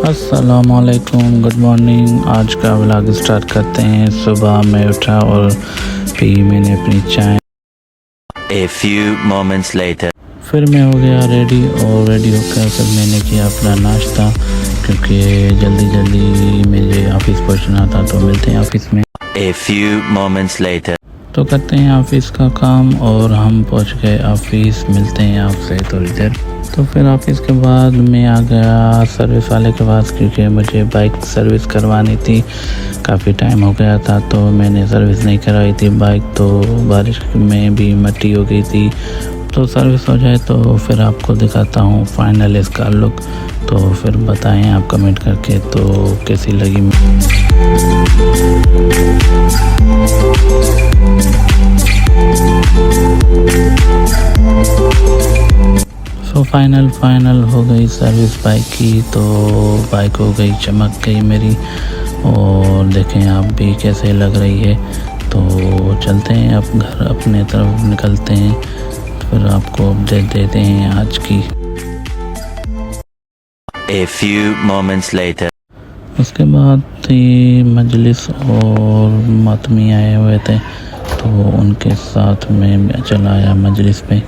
अस्सलामुअलैकुम, good morning. आज का व्लॉग स्टार्ट करते हैं। सुबह मैं उठा और पी मैंने अपनी चाय। A few moments later. फिर मैं हो गया रेडी और रेडी होकर फिर मैंने किया अपना नाश्ता, क्योंकि जल्दी मुझे ऑफिस पहुंचना था। तो मिलते हैं ऑफिस में। A few moments later. तो करते हैं ऑफिस का काम और हम पहुंच गए ऑफिस। मिलते हैं आपसे थोड़ी देर। तो फिर ऑफिस के बाद मैं आ गया सर्विस वाले के पास, क्योंकि मुझे बाइक सर्विस करवानी थी। काफ़ी टाइम हो गया था तो मैंने सर्विस नहीं करवाई थी बाइक, तो बारिश में भी मट्टी हो गई थी। तो सर्विस हो जाए तो फिर आपको दिखाता हूँ फाइनल इसका लुक। तो फिर बताएं आप कमेंट करके तो कैसी लगी। तो फाइनल हो गई सर्विस बाइक की। तो बाइक हो गई, चमक गई मेरी। और देखें आप भी कैसे लग रही है। तो चलते हैं अब घर, अपने तरफ निकलते हैं। फिर आपको अपडेट देते हैं आज की। A few moments later. उसके बाद थी मजलिस और मातमी आए हुए थे, तो उनके साथ में चला आया मजलिस पे।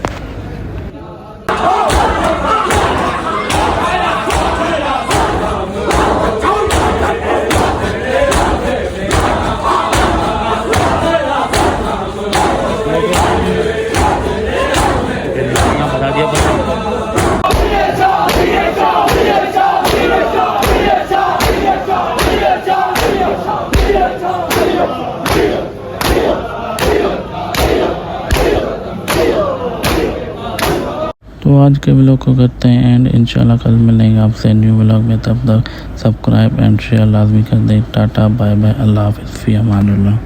तो आज के व्लॉग को करते हैं एंड इंशाल्लाह कल मिलेंगे आपसे न्यू व्लॉग में। तब तक सब्सक्राइब एंड शेयर लाजमी कर दें। टाटा बाय बाय, अल्लाह हाफिज़, फ़ी अमानिल्लाह।